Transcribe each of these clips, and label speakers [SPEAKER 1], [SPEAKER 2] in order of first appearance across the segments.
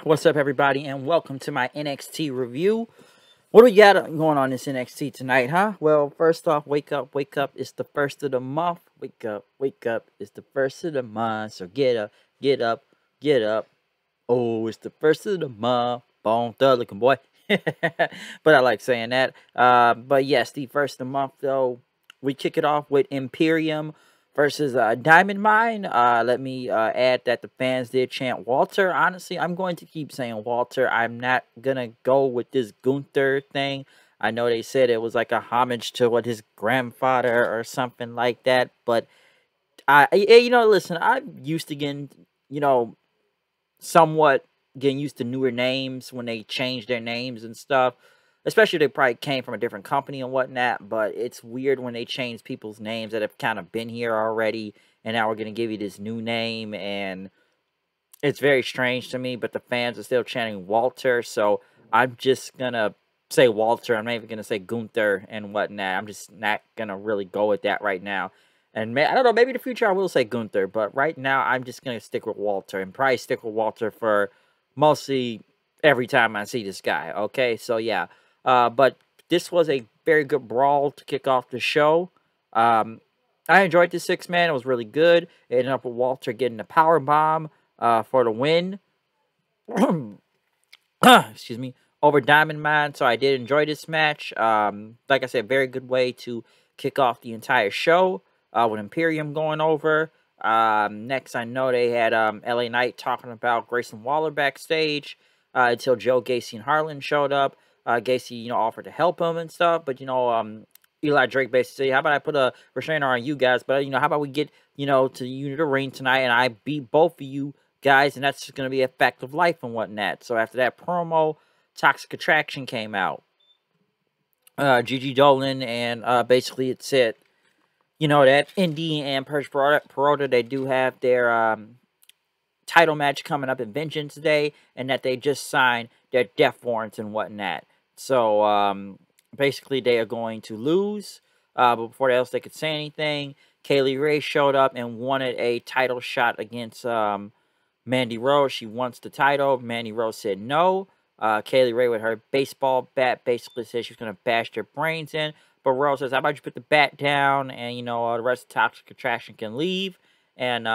[SPEAKER 1] What's up, everybody, and welcome to my NXT review. What do we got going on this NXT tonight, huh? Well, first off, wake up, wake up. It's the first of the month. Wake up, wake up. It's the first of the month. So get up, get up, get up. Oh, it's the first of the month. Bone thug looking boy. But I like saying that. But yes, the first of the month, though, we kick it off with Imperium versus Diamond Mine. Let me add that the fans did chant Walter. Honestly, I'm going to keep saying Walter. I'm not going to go with this Gunther thing. I know they said it was like a homage to what his grandfather or something like that. But, listen, I'm used to getting, somewhat getting used to newer names when they change their names and stuff. Especially they probably came from a different company and whatnot, but it's weird when they change people's names that have kind of been here already, and now we're going to give you this new name, and it's very strange to me, but the fans are still chanting Walter, so I'm just going to say Walter. I'm not even going to say Gunther and whatnot. I'm just not going to really go with that right now. And I don't know, maybe in the future I will say Gunther, but right now I'm just going to stick with Walter, and probably stick with Walter for mostly every time I see this guy, okay? So, yeah. But this was a very good brawl to kick off the show. I enjoyed the six-man. It was really good. It ended up with Walter getting the power bomb for the win. Excuse me. Over Diamond Mine. So I did enjoy this match. Like I said, very good way to kick off the entire show with Imperium going over. Next, I know they had LA Knight talking about Grayson Waller backstage until Joe, Gacy, and Harlan showed up. Gacy, offered to help him and stuff, but, Eli Drake basically said, how about I put a restrainer on you guys, but, how about we get, to the ring tonight, and I beat both of you guys, and that's just going to be a fact of life and whatnot. So after that promo, Toxic Attraction came out. Gigi Dolan, and basically it said, that Indy and Perch Perota, they do have their title match coming up in Vengence Day, and that they just signed their death warrants and whatnot. So, basically, they are going to lose. But before else they could say anything, Kaylee Ray showed up and wanted a title shot against Mandy Rose. She wants the title. Mandy Rose said no. Kaylee Ray with her baseball bat basically said she's going to bash their brains in. But Rose says, how about you put the bat down and, the rest of Toxic Attraction can leave. And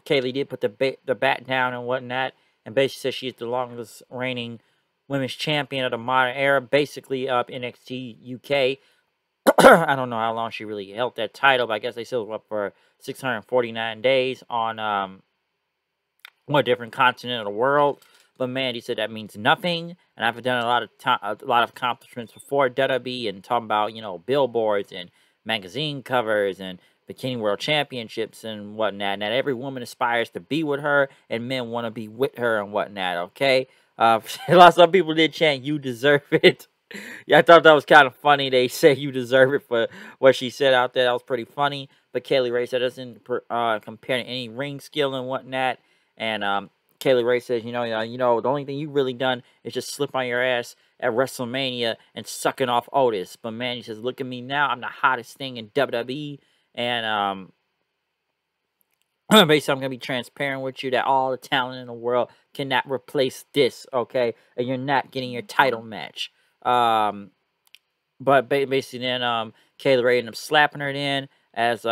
[SPEAKER 1] Kaylee did put the bat down and whatnot. And basically says she's the longest reigning women's champion of the modern era, basically up NXT UK. I don't know how long she really held that title, but I guess they still were up for 649 days on a different continent of the world. But Mandy said that means nothing, and I've done a lot of accomplishments before WWE, and talking about billboards and magazine covers and Bikini World Championships and whatnot. And that every woman aspires to be with her, and men want to be with her and whatnot. Okay. Some people did chant, "You deserve it." Yeah, I thought that was kind of funny. They say "you deserve it" for what she said out there. That was pretty funny. But Kaylee Ray said it doesn't compare to any ring skill and whatnot. And Kaylee Ray says, the only thing you've really done is just slip on your ass at WrestleMania and sucking off Otis. But man, he says, look at me now. I'm the hottest thing in WWE. And basically, I'm going to be transparent with you that all the talent in the world cannot replace this, okay? And you're not getting your title match. But basically then Kaylee Ray ended up slapping her in as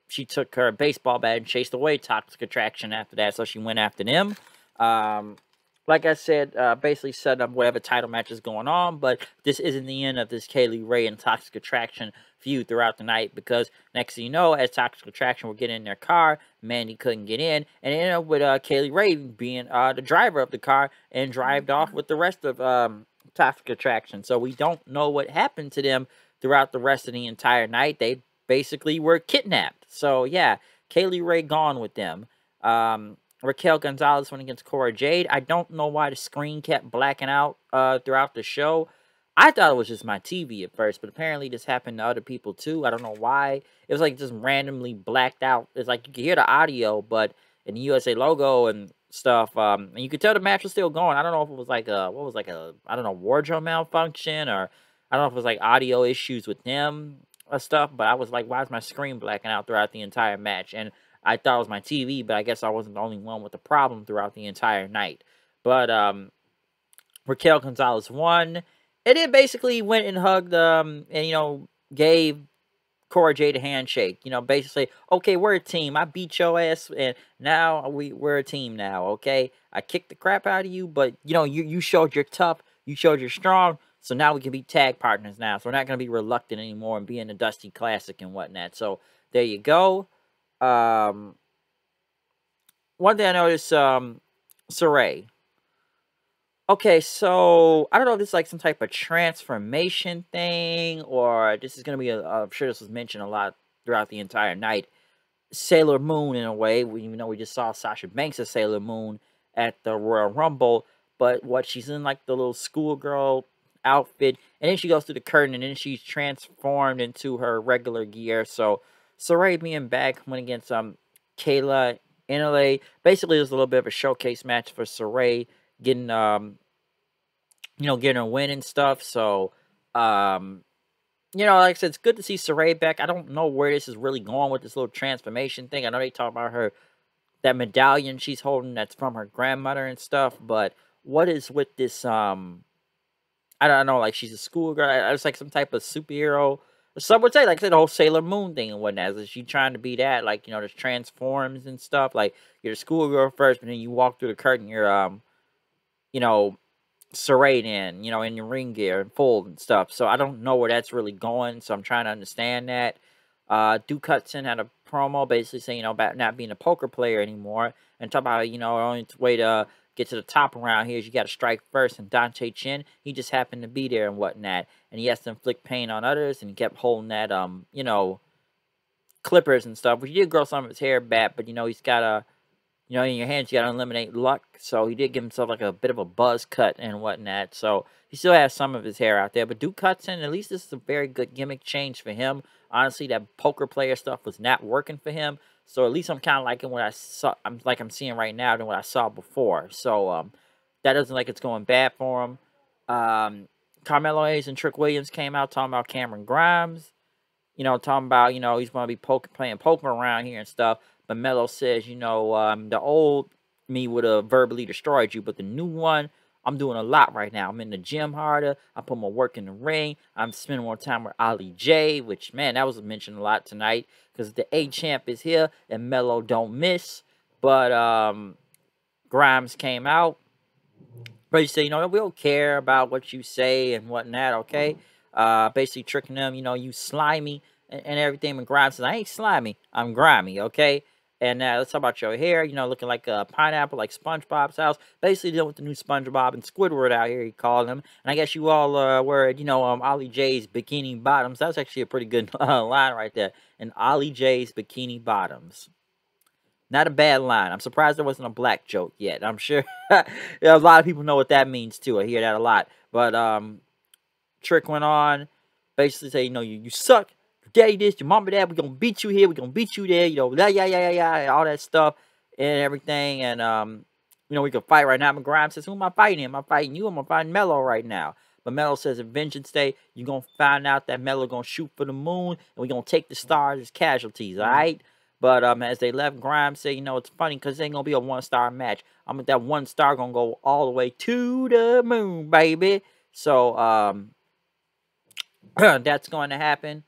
[SPEAKER 1] she took her baseball bat and chased away Toxic Attraction after that. So she went after them. Like I said, basically set up whatever title match is going on. But this isn't the end of this Kaylee Ray and Toxic Attraction feud throughout the night. Because next thing you know, as Toxic Attraction were getting in their car, Mandy couldn't get in. And it ended up with Kaylee Ray being the driver of the car and drove off with the rest of Toxic Attraction. So we don't know what happened to them throughout the rest of the entire night. They basically were kidnapped. So yeah, Kaylee Ray gone with them. Raquel Gonzalez went against Cora Jade. I don't know why the screen kept blacking out throughout the show. I thought it was just my TV at first, but apparently this happened to other people too. I don't know why. It was like just randomly blacked out. It's like you could hear the audio, but in the USA logo and stuff, and you could tell the match was still going. I don't know if it was like a, I don't know, wardrobe malfunction, or I don't know if it was like audio issues with them or stuff, but I was like, why is my screen blacking out throughout the entire match? And I thought it was my TV, but I guess I wasn't the only one with the problem throughout the entire night. But Raquel Gonzalez won, and then basically went and hugged and gave Cora Jade a handshake. Basically, okay, we're a team. I beat your ass, and now we're a team now. Okay, I kicked the crap out of you, but you showed you're tough. You showed you're strong. So now we can be tag partners now. So we're not gonna be reluctant anymore and be in the Dusty Classic and whatnot. So there you go. Um, One thing I noticed, Saray. Okay, so I don't know if this is like some type of transformation thing, or this is gonna be I'm sure this was mentioned a lot throughout the entire night. Sailor Moon in a way. Even though we just saw Sasha Banks as Sailor Moon at the Royal Rumble, but what she's in like the little schoolgirl outfit, and then she goes through the curtain, and then she's transformed into her regular gear. So Saray being back went against Kayla NLA. Basically, it was a little bit of a showcase match for Saray getting getting a win and stuff. So like I said, it's good to see Saray back. I don't know where this is really going with this little transformation thing. I know they talk about that medallion she's holding that's from her grandmother and stuff, but what is with this, I don't know, like she's a schoolgirl. It's like some type of superhero. Some would say, like I said, the whole Sailor Moon thing and whatnot. Is she trying to be that? Like, there's transforms and stuff. Like, you're a schoolgirl first, but then you walk through the curtain, you're, you know, serrate in your ring gear and full and stuff. So I don't know where that's really going. So I'm trying to understand that. Duke Hudson had a promo basically saying, about not being a poker player anymore. And talk about, the only way to get to the top around here is you got to strike first. And Dante Chen, he just happened to be there and whatnot. And he has to inflict pain on others. And he kept holding that, clippers and stuff. But he did grow some of his hair back. But, he's got a in your hands, you got to eliminate luck. So he did give himself like a bit of a buzz cut and whatnot. So he still has some of his hair out there. But Duke Hudson, at least this is a very good gimmick change for him. Honestly, that poker player stuff was not working for him. So at least I'm kind of liking what I saw. I'm seeing right now than what I saw before. So that doesn't like it's going bad for him. Carmelo Hayes and Trick Williams came out talking about Cameron Grimes. Talking about, he's going to be playing poker around here and stuff. But Melo says, the old me would have verbally destroyed you, but the new one, I'm doing a lot right now. I'm in the gym harder. I put more work in the ring. I'm spending more time with Ali J, which, man, that was mentioned a lot tonight because the A-Champ is here and Melo don't miss. But Grimes came out. But he said, we don't care about what you say and whatnot, okay? Basically tricking them, you slimy and everything. And Grimes says, I ain't slimy, I'm grimy, okay? And let's talk about your hair, looking like a pineapple, like SpongeBob's house. Basically dealing with the new SpongeBob and Squidward out here, he called him. And I guess you all were, Ollie J's Bikini Bottoms. That's actually a pretty good line right there. And Ollie J's Bikini Bottoms. Not a bad line. I'm surprised there wasn't a black joke yet. I'm sure a lot of people know what that means, too. I hear that a lot. But Trick went on, basically say, you suck. Your daddy this, your mama that. We're going to beat you here. We're going to beat you there. Yeah, all that stuff and everything. And, we can fight right now. But Grimes says, who am I fighting? Am I fighting you? Am I fighting Melo right now? But Melo says, at Vengeance Day, you're going to find out that Melo going to shoot for the moon. And we're going to take the stars as casualties, all right? But as they left, Grimes said, it's funny because it ain't going to be a one-star match. That one star going to go all the way to the moon, baby. So, that's going to happen.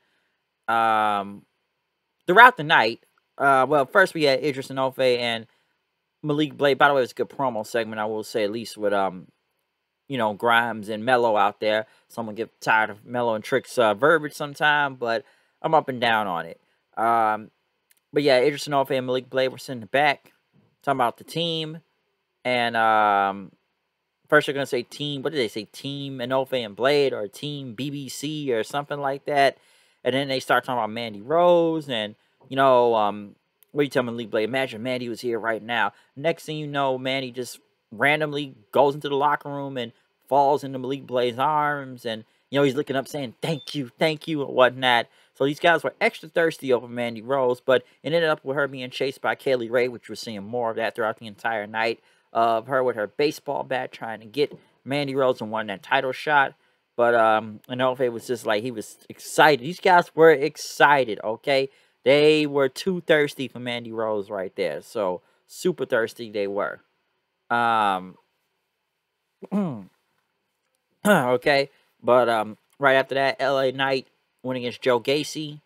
[SPEAKER 1] Throughout the night, well, first we had Idris Enofe and Malik Blade. By the way, it was a good promo segment, I will say, at least with, Grimes and Melo out there. Someone get tired of Melo and Trick's verbiage sometime, but I'm up and down on it. But yeah, Idris Enofe and Malik Blade were sitting in the back, talking about the team. And first they're going to say team, what did they say? Team Enofe and Blade or Team BBC or something like that. And then they start talking about Mandy Rose and, what do you tell Malik Blade? Imagine Mandy was here right now. Next thing you know, Mandy just randomly goes into the locker room and falls into Malik Blade's arms. And, he's looking up saying, thank you, and whatnot. So these guys were extra thirsty over Mandy Rose, but it ended up with her being chased by Kaylee Ray, which we're seeing more of that throughout the entire night. Of her with her baseball bat trying to get Mandy Rose and won that title shot. But Enofe was just like, he was excited. These guys were excited, okay? They were too thirsty for Mandy Rose right there. So super thirsty they were. Okay, but right after that, LA Knight went against Joe Gacy.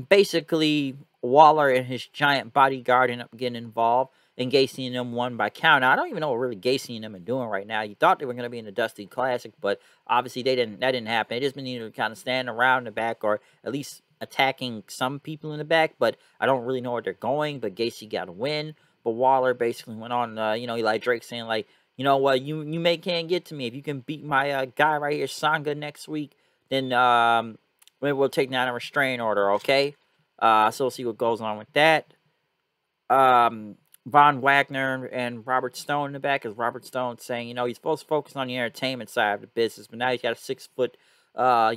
[SPEAKER 1] Basically, Waller and his giant bodyguard end up getting involved, and Gacy and them won by count. Now, I don't even know what really Gacy and them are doing right now. You thought they were going to be in the Dusty Classic, but obviously they didn't. That didn't happen. They just been either kind of standing around in the back or at least attacking some people in the back. But I don't really know where they're going. But Gacy got a win. But Waller basically went on. Like Drake saying like, you know what, you may can't get to me if you can beat my guy right here, Sanga, next week. Then maybe we'll take down a restraint order, okay? So we'll see what goes on with that. Von Wagner and Robert Stone in the back, is Robert Stone saying, he's supposed to focus on the entertainment side of the business, but now he's got a 6 foot, by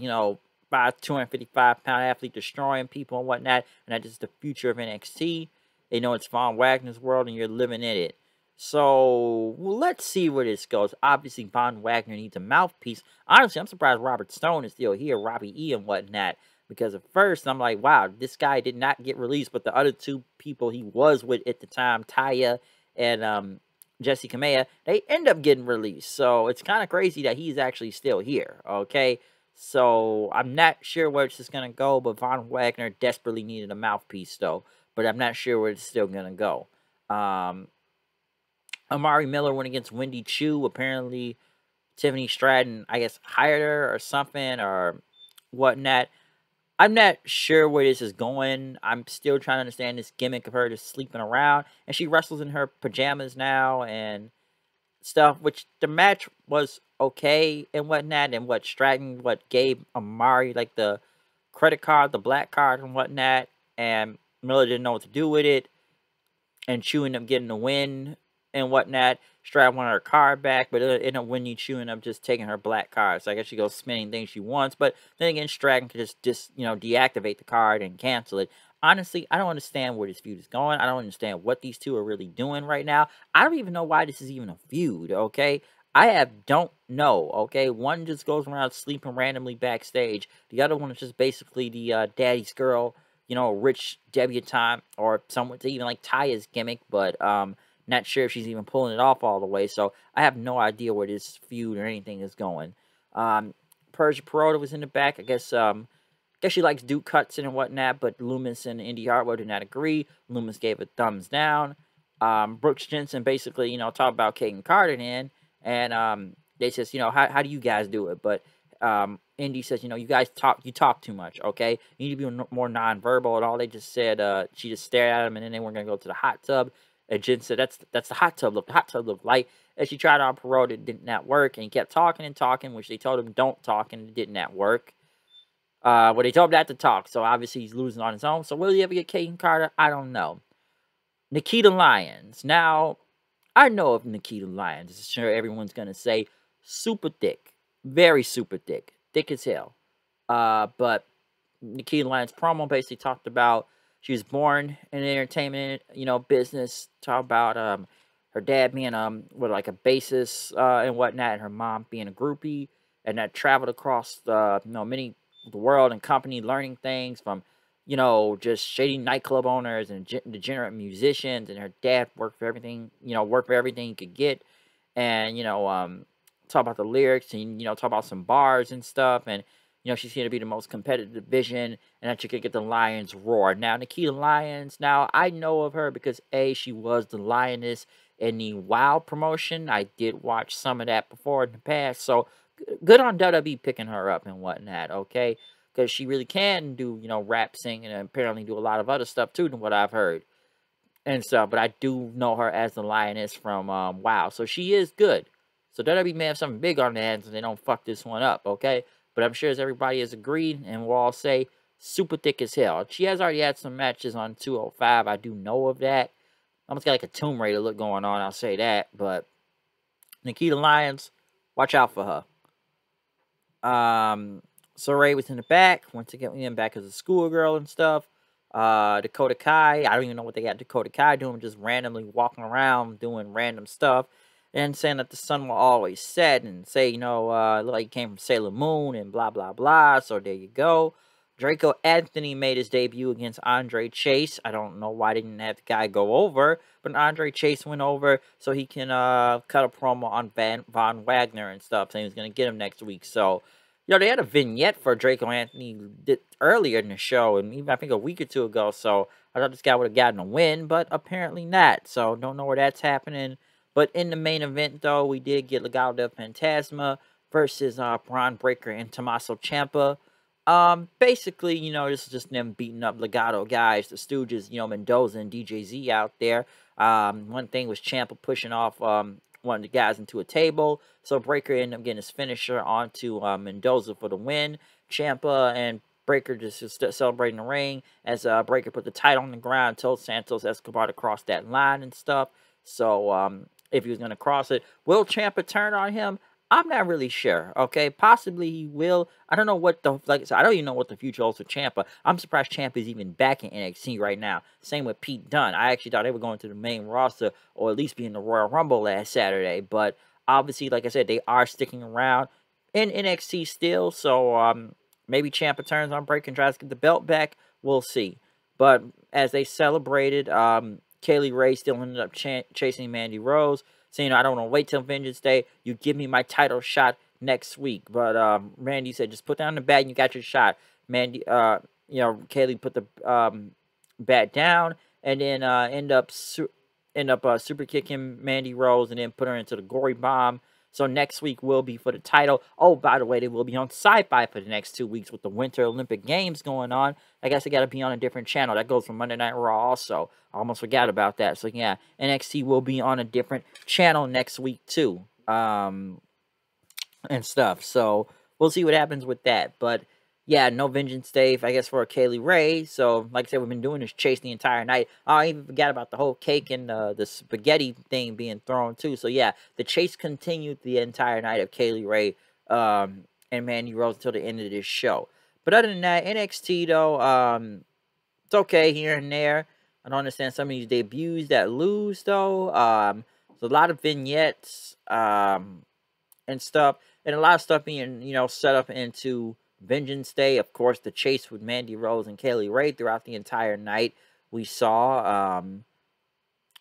[SPEAKER 1] 255-pound athlete destroying people and whatnot, and that is the future of NXT. They know it's Von Wagner's world, and you're living in it. So, let's see where this goes. Obviously, Von Wagner needs a mouthpiece. Honestly, I'm surprised Robert Stone is still here, Robbie E. and whatnot. Because at first, I'm like, wow, this guy did not get released. But the other two people he was with at the time, Taya and Jesse Kamea, they end up getting released. So, it's kind of crazy that he's actually still here, okay? So, I'm not sure where it's just going to go. But Von Wagner desperately needed a mouthpiece, though. But I'm not sure where it's still going to go. Amari Miller went against Wendy Chu. Apparently, Tiffany Stratton, I guess, hired her or something or whatnot. I'm not sure where this is going. I'm still trying to understand this gimmick of her just sleeping around. And she wrestles in her pajamas now and stuff, which the match was okay and whatnot. And what Stratton, gave Amari, like, the credit card, the black card and whatnot. And Miller didn't know what to do with it. And Chu ended up getting the win and whatnot. Stratton wanted her card back, but it ended up winning. Chu ended up just taking her black card. So I guess she goes spending things she wants. But then again, Stratton could just deactivate the card and cancel it. Honestly, I don't understand where this feud is going. I don't understand what these two are really doing right now. I don't even know why this is even a feud, okay? Don't know, okay? One just goes around sleeping randomly backstage. The other one is just basically the daddy's girl, rich debutante, or someone to even like Taya's gimmick, but not sure if she's even pulling it off all the way. So I have no idea where this feud or anything is going. Persia Perota was in the back. I guess she likes Duke Hudson and whatnot, but Loomis and Indy Hartwell did not agree. Loomis gave a thumbs down. Brooks Jensen basically, talked about Kaden Carter in, and they says, how do you guys do it? But Indy says, you guys talk too much, okay? You need to be more nonverbal. And all they just said, she just stared at him, and then they weren't going to go to the hot tub. And Jen said, that's the hot tub look. The hot tub looked light. As she tried on Perot, it did not work. And he kept talking and talking, which they told him don't talk, and it did not work. Well, they told him not to talk, so obviously he's losing on his own. So will he ever get Kaden Carter? I don't know. Nikita Lyons. Now, I know of Nikita Lyons. I'm sure everyone's going to say super thick. Very super thick. Thick as hell. But Nikita Lyons' promo basically talked about she was born in the entertainment, business. Talk about her dad being like a bassist and whatnot, and her mom being a groupie, and that traveled across the world and company, learning things from just shady nightclub owners and degenerate musicians. And her dad worked for everything, he could get, and talk about the lyrics and talk about some bars and stuff, and she's here to be the most competitive division, and that you could get the Lions roar. Now, Nikita Lyons, now, I know of her because, A, she was the Lioness in the WoW promotion. I did watch some of that before in the past, so good on WWE picking her up and whatnot, okay? Because she really can do, rap, sing, and apparently do a lot of other stuff, too, than what I've heard and stuff. But I do know her as the Lioness from WoW, so she is good. So WWE may have something big on their hands and they don't fuck this one up, okay? But I'm sure as everybody has agreed, and we'll all say, super thick as hell. She has already had some matches on 205. I do know of that. Almost got like a Tomb Raider look going on, I'll say that. But Nikita Lyons, watch out for her. Saray was in the back. Once again, back as a schoolgirl and stuff. Dakota Kai, I don't even know what they got Dakota Kai doing, just randomly walking around doing random stuff. And saying that the sun will always set, and say, look like you came from Sailor Moon and blah, blah, blah. So there you go. Draco Anthony made his debut against Andre Chase. I don't know why they didn't have the guy go over, but Andre Chase went over so he can cut a promo on Von Wagner and stuff, saying he's going to get him next week. So, they had a vignette for Draco Anthony earlier in the show, and even I think a week or two ago. So I thought this guy would have gotten a win, but apparently not. So don't know where that's happening. But in the main event, though, we did get Legado del Fantasma versus Braun Breaker and Tommaso Ciampa. Basically, this is just them beating up Legado guys, the Stooges, Mendoza and DJZ out there. One thing was Ciampa pushing off one of the guys into a table, so Breaker ended up getting his finisher onto Mendoza for the win. Ciampa and Breaker just celebrating the ring as Breaker put the title on the ground, told Santos Escobar to cross that line and stuff. So if he was going to cross it, will Ciampa turn on him? I'm not really sure, okay? Possibly he will. I don't know what I don't even know what the future holds for Ciampa. I'm surprised Ciampa is even back in NXT right now. Same with Pete Dunne. I actually thought they were going to the main roster or at least be in the Royal Rumble last Saturday. But obviously, like I said, they are sticking around in NXT still. So maybe Ciampa turns on Breaker and tries to get the belt back. We'll see. But as they celebrated, Kaylee Ray still ended up chasing Mandy Rose, saying, I don't want to wait till Vengeance Day. You give me my title shot next week. But Mandy said, just put down the bat and you got your shot. Mandy, Kaylee put the bat down and then end up super kicking Mandy Rose and then put her into the gory bomb. So next week will be for the title. Oh, by the way, they will be on Sci-Fi for the next 2 weeks with the Winter Olympic Games going on. I guess they got to be on a different channel. That goes from Monday Night Raw also. I almost forgot about that. So, yeah, NXT will be on a different channel next week, too. And stuff. So, we'll see what happens with that. But, yeah, no Vengeance Day, I guess, for Kaylee Ray. So, like I said, we've been doing this chase the entire night. I even forgot about the whole cake and the spaghetti thing being thrown, too. So, yeah, the chase continued the entire night of Kaylee Ray and Mandy Rose until the end of this show. But other than that, NXT, though, it's okay here and there. I don't understand some of these debuts that lose, though. There's a lot of vignettes and stuff. And a lot of stuff being, set up into Vengeance Day. Of course, the chase with Mandy Rose and Kaylee Ray throughout the entire night we saw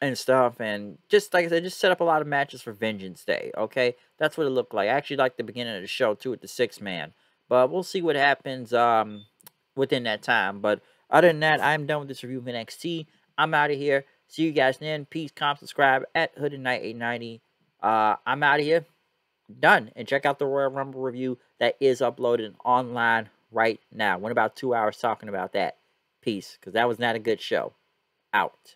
[SPEAKER 1] and stuff. And just, like I said, just set up a lot of matches for Vengeance Day, okay? That's what it looked like. I actually liked the beginning of the show, too, with the 6-man. But we'll see what happens within that time. But other than that, I'm done with this review of NXT. I'm out of here. See you guys then. Peace, comment, subscribe at Hooded Knight 890. I'm out of here. Done. And check out the Royal Rumble review that is uploaded online right now. Went about 2 hours talking about that. Peace, because that was not a good show. Out.